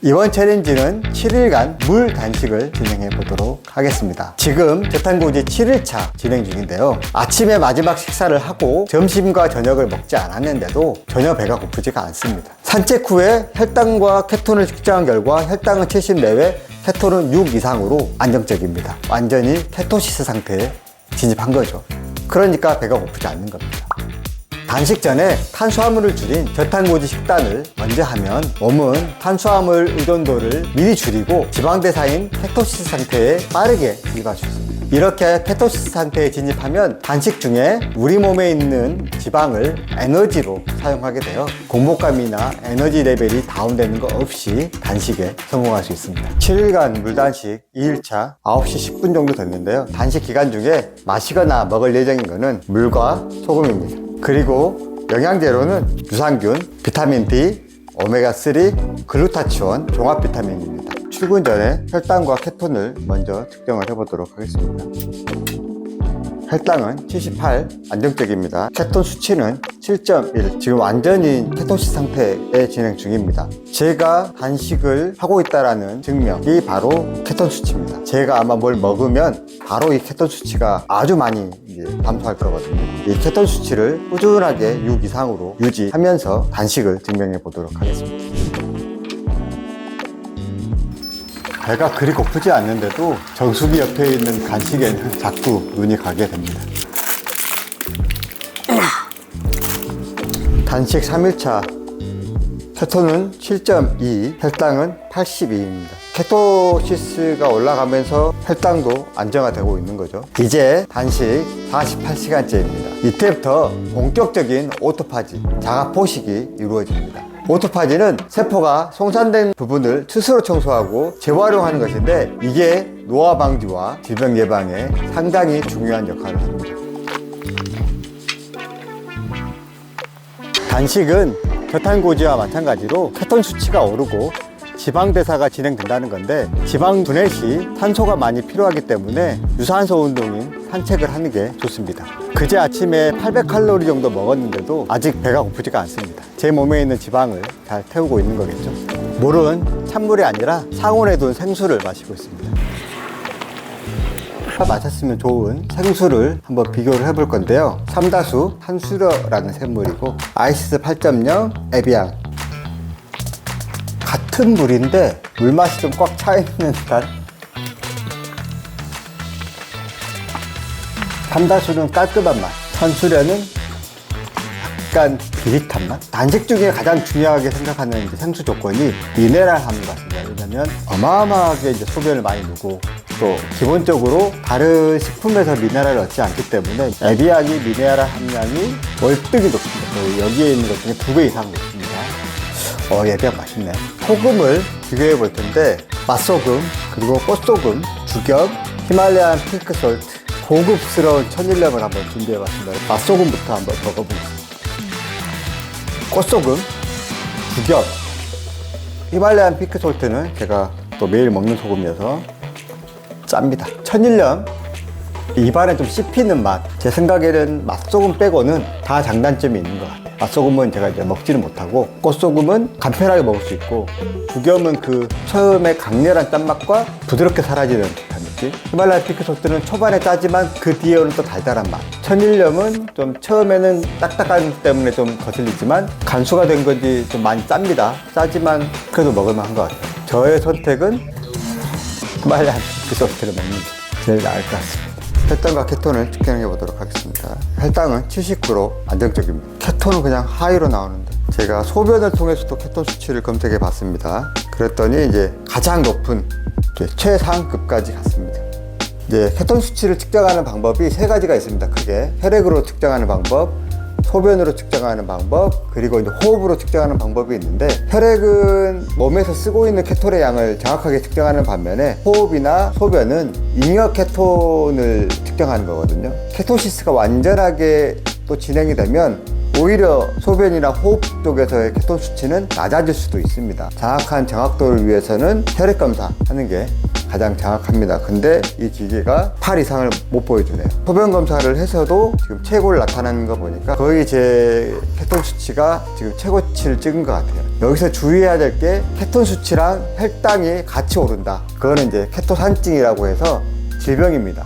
이번 챌린지는 7일간 물 단식을 진행해 보도록 하겠습니다. 지금 저탄고지 7일차 진행 중인데요. 아침에 마지막 식사를 하고 점심과 저녁을 먹지 않았는데도 전혀 배가 고프지가 않습니다. 산책 후에 혈당과 케톤을 측정한 결과 혈당은 70 내외, 케톤은 6 이상으로 안정적입니다. 완전히 케토시스 상태에 진입한 거죠. 그러니까 배가 고프지 않는 겁니다. 단식 전에 탄수화물을 줄인 저탄고지 식단을 먼저 하면 몸은 탄수화물 의존도를 미리 줄이고 지방대사인 케토시스 상태에 빠르게 진입할 수 있습니다. 이렇게 케토시스 상태에 진입하면 단식 중에 우리 몸에 있는 지방을 에너지로 사용하게 되어 공복감이나 에너지 레벨이 다운되는 거 없이 단식에 성공할 수 있습니다. 7일간 물단식 2일차 9시 10분 정도 됐는데요. 단식 기간 중에 마시거나 먹을 예정인 거는 물과 소금입니다. 그리고 영양제로는 유산균, 비타민 D, 오메가3, 글루타치온, 종합 비타민입니다. 출근 전에 혈당과 케톤을 먼저 측정을 해보도록 하겠습니다. 혈당은 78, 안정적입니다. 케톤 수치는 7.1, 지금 완전히 케토시스 상태에 진행 중입니다. 제가 단식을 하고 있다는 증명이 바로 케톤 수치입니다. 제가 아마 뭘 먹으면 바로 이 케톤 수치가 아주 많이 감소할 거거든요. 이 케톤 수치를 꾸준하게 6 이상으로 유지하면서 단식을 증명해 보도록 하겠습니다. 배가 그리 고프지 않는데도 정수기 옆에 있는 간식에는 자꾸 눈이 가게 됩니다. 단식 3일차 케톤은 7.2, 혈당은 82입니다. 케토시스가 올라가면서 혈당도 안정화되고 있는 거죠. 이제 단식 48시간째입니다. 이때부터 본격적인 오토파지, 자가포식이 이루어집니다. 오토파지는 세포가 송산된 부분을 스스로 청소하고 재활용하는 것인데 이게 노화 방지와 질병 예방에 상당히 중요한 역할을 합니다. 단식은 저탄고지와 마찬가지로 케톤 수치가 오르고 지방 대사가 진행된다는 건데 지방 분해 시 산소가 많이 필요하기 때문에 유산소 운동인 산책을 하는 게 좋습니다. 그제 아침에 800칼로리 정도 먹었는데도 아직 배가 고프지가 않습니다. 제 몸에 있는 지방을 잘 태우고 있는 거겠죠. 물은 찬물이 아니라 상온에 둔 생수를 마시고 있습니다. 마셨으면 좋은 생수를 한번 비교를 해볼 건데요. 삼다수 한수려라는 샘물이고 아이시스 8.0 에비앙, 같은 물인데 물맛이 좀 꽉 차있는 듯한, 삼다수는 깔끔한 맛, 한수려는 약간 비릿한 맛. 단식 중에 가장 중요하게 생각하는 이제 생수 조건이 미네랄함인 것 같습니다. 왜냐면 어마어마하게 이제 소변을 많이 누고 또 기본적으로 다른 식품에서 미네랄을 얻지 않기 때문에 에비앙이 미네랄 함량이 월등히 높습니다. 여기에 있는 것 중에 2배 이상 높습니다. 에비앙 맛있네. 소금을 비교해 볼 텐데 맛소금, 그리고 꽃소금, 죽염, 히말라얀 핑크솔트, 고급스러운 천일염을 한번 준비해 봤습니다. 맛소금부터 한번 먹어보겠습니다. 꽃소금, 죽염, 히말라얀 핑크솔트는 제가 또 매일 먹는 소금이어서 짭니다. 천일염, 입안에 좀 씹히는 맛. 제 생각에는 맛소금 빼고는 다 장단점이 있는 것 같아요. 맛소금은 제가 이제 먹지는 못하고, 꽃소금은 간편하게 먹을 수 있고, 죽염은 그 처음에 강렬한 짠맛과 부드럽게 사라지는 듯한 느낌. 히말라야 핑크솔트는 초반에 짜지만 그 뒤에 오는 또 달달한 맛. 천일염은 좀 처음에는 딱딱한 때문에 좀 거슬리지만 간수가 된 건지 좀 많이 짭니다. 짜지만 그래도 먹을만한 것 같아요. 저의 선택은 히말라야 핑크솔트를 먹는 게 제일 나을 것 같습니다. 혈당과 케톤을 측정해 보도록 하겠습니다. 혈당은 79로 안정적입니다. 케톤은 그냥 하이로 나오는데 제가 소변을 통해서도 케톤 수치를 검색해 봤습니다. 그랬더니 이제 가장 높은 최상급까지 갔습니다. 이제 케톤 수치를 측정하는 방법이 3가지가 있습니다. 크게 혈액으로 측정하는 방법, 소변으로 측정하는 방법, 그리고 이제 호흡으로 측정하는 방법이 있는데, 혈액은 몸에서 쓰고 있는 케톤의 양을 정확하게 측정하는 반면에 호흡이나 소변은 잉여 케톤을 측정하는 거거든요. 케토시스가 완전하게 또 진행이 되면 오히려 소변이나 호흡 쪽에서의 케톤 수치는 낮아질 수도 있습니다. 정확한 정확도를 위해서는 혈액 검사 하는 게 가장 정확합니다. 근데 이 기계가 8 이상을 못 보여주네요. 소변 검사를 해서도 지금 최고를 나타내는 거 보니까 거의 제 케톤 수치가 지금 최고치를 찍은 것 같아요. 여기서 주의해야 될 게 케톤 수치랑 혈당이 같이 오른다. 그거는 이제 케토산증이라고 해서 질병입니다.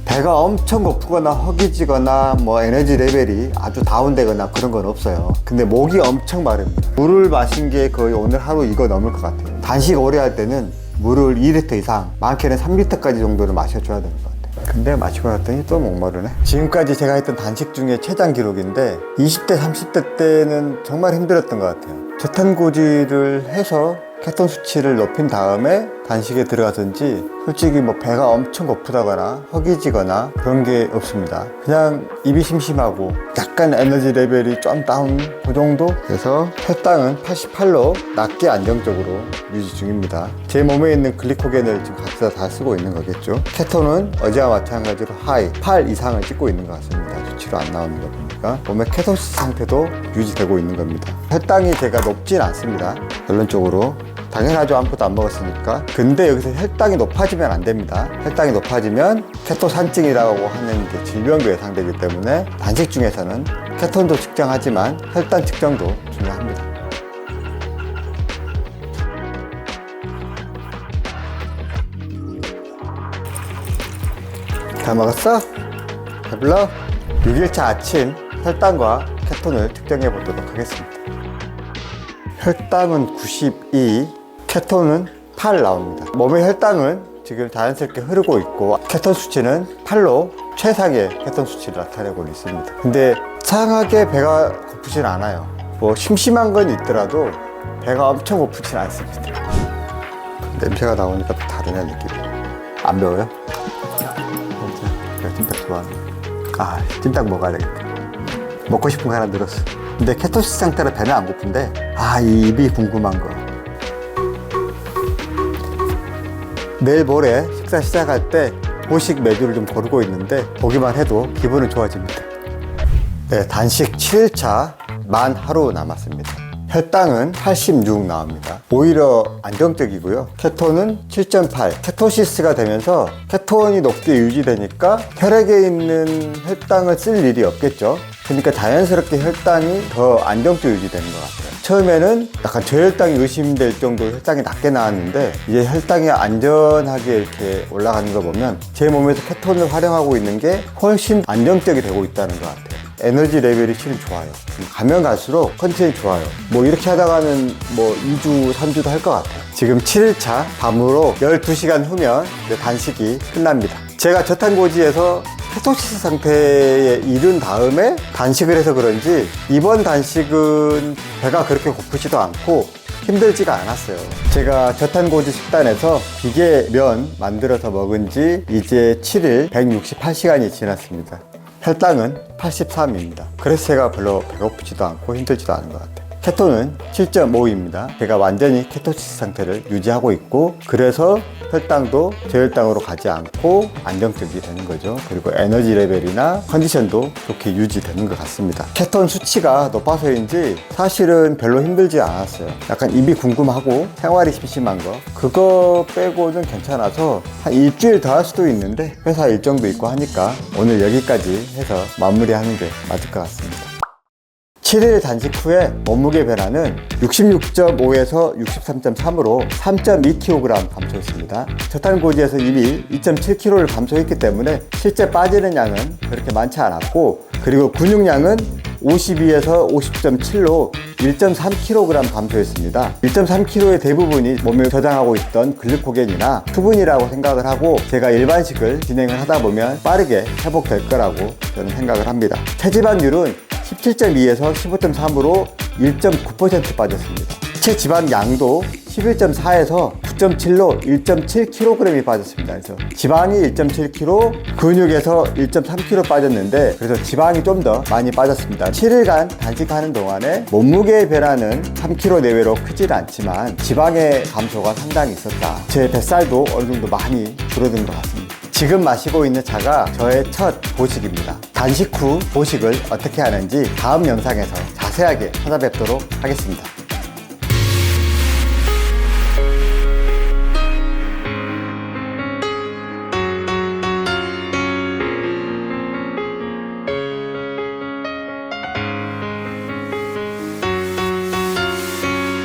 배가 엄청 고프거나 허기지거나 뭐 에너지 레벨이 아주 다운되거나 그런 건 없어요. 근데 목이 엄청 마릅니다. 물을 마신 게 거의 오늘 하루 이거 넘을 것 같아요. 단식 오래 할 때는 물을 2리터 이상, 많게는 3리터까지 정도를 마셔줘야 되는 것 같아요. 근데 마시고 났더니 또 목마르네. 지금까지 제가 했던 단식 중에 최장 기록인데 20대, 30대 때는 정말 힘들었던 것 같아요. 저탄고지를 해서 케톤 수치를 높인 다음에 단식에 들어가든지 솔직히 뭐 배가 엄청 고프다거나 허기지거나 그런 게 없습니다. 그냥 입이 심심하고 약간 에너지 레벨이 좀 다운 그 정도? 그래서 혈당은 88로 낮게 안정적으로 유지 중입니다. 제 몸에 있는 글리코겐을 지금 각자 다 쓰고 있는 거겠죠. 케톤은 어제와 마찬가지로 하이 8 이상을 찍고 있는 것 같습니다. 수치로 안 나오는 거 보니까 몸의 케토시스 상태도 유지되고 있는 겁니다. 혈당이 제가 높진 않습니다. 결론적으로 당연하죠. 아무것도 안 먹었으니까. 근데 여기서 혈당이 높아지면 안 됩니다. 혈당이 높아지면 케토산증이라고 하는 이제 질병도 예상되기 때문에 단식 중에서는 케톤도 측정하지만 혈당 측정도 중요합니다. 다 먹었어? 배불러? 6일차 아침 혈당과 케톤을 측정해 보도록 하겠습니다. 혈당은 92, 케톤은 8 나옵니다. 몸의 혈당은 지금 자연스럽게 흐르고 있고 케톤 수치는 8로 최상의 케톤 수치를 나타내고 있습니다. 근데 이상하게 배가 고프진 않아요. 뭐 심심한 건 있더라도 배가 엄청 고프진 않습니다. 냄새가 나오니까 또 다르네 느낌이. 안 매워요? 제가 찜닭 좋아하는 찜닭 먹어야 되겠다. 먹고 싶은 거 하나 늘었어. 근데 케토시스 상태로 배는 안 고픈데 이 입이 궁금한 거. 내일 모레 식사 시작할 때 보식 메뉴를 좀 고르고 있는데 보기만 해도 기분은 좋아집니다. 네, 단식 7일차 만 하루 남았습니다. 혈당은 86 나옵니다. 오히려 안정적이고요. 케톤은 7.8. 케토시스가 되면서 케톤이 높게 유지되니까 혈액에 있는 혈당을 쓸 일이 없겠죠. 그러니까 자연스럽게 혈당이 더 안정적으로 유지되는 것 같아요. 처음에는 약간 저혈당이 의심될 정도로 혈당이 낮게 나왔는데 이제 혈당이 안전하게 이렇게 올라가는 거 보면 제 몸에서 케톤을 활용하고 있는 게 훨씬 안정적이 되고 있다는 것 같아요. 에너지 레벨이 실은 좋아요. 가면 갈수록 컨디션이 좋아요. 뭐 이렇게 하다가는 뭐 2주, 3주도 할 것 같아요. 지금 7일차 밤으로 12시간 후면 단식이 끝납니다. 제가 저탄고지에서 케토시스 상태에 이른 다음에 단식을 해서 그런지 이번 단식은 배가 그렇게 고프지도 않고 힘들지가 않았어요. 제가 저탄고지 식단에서 비계면 만들어서 먹은 지 이제 7일 168시간이 지났습니다. 혈당은 83입니다. 그래서 제가 별로 배고프지도 않고 힘들지도 않은 것 같아요. 케톤은 7.5입니다. 제가 완전히 케토시스 상태를 유지하고 있고 그래서 혈당도 저혈당으로 가지 않고 안정적이 되는 거죠. 그리고 에너지 레벨이나 컨디션도 좋게 유지되는 것 같습니다. 케톤 수치가 높아서인지 사실은 별로 힘들지 않았어요. 약간 입이 궁금하고 생활이 심심한 거 그거 빼고는 괜찮아서 한 일주일 더 할 수도 있는데 회사 일정도 있고 하니까 오늘 여기까지 해서 마무리하는 게 맞을 것 같습니다. 7일 단식 후에 몸무게 변화는 66.5에서 63.3으로 3.2kg 감소했습니다. 저탄고지에서 이미 2.7kg를 감소했기 때문에 실제 빠지는 양은 그렇게 많지 않았고 그리고 근육량은 52에서 50.7로 1.3kg 감소했습니다. 1.3kg의 대부분이 몸에 저장하고 있던 글리코겐이나 수분이라고 생각을 하고 제가 일반식을 진행을 하다 보면 빠르게 회복될 거라고 저는 생각을 합니다. 체지방률은 17.2에서 15.3으로 1.9% 빠졌습니다. 체지방 양도 11.4에서 9.7로 1.7kg이 빠졌습니다. 그래서 지방이 1.7kg, 근육에서 1.3kg 빠졌는데 그래서 지방이 좀 더 많이 빠졌습니다. 7일간 단식하는 동안에 몸무게의 변화는 3kg 내외로 크질 않지만 지방의 감소가 상당히 있었다. 제 뱃살도 어느 정도 많이 줄어든 것 같습니다. 지금 마시고 있는 차가 저의 첫 보식입니다. 단식 후 보식을 어떻게 하는지 다음 영상에서 자세하게 찾아뵙도록 하겠습니다.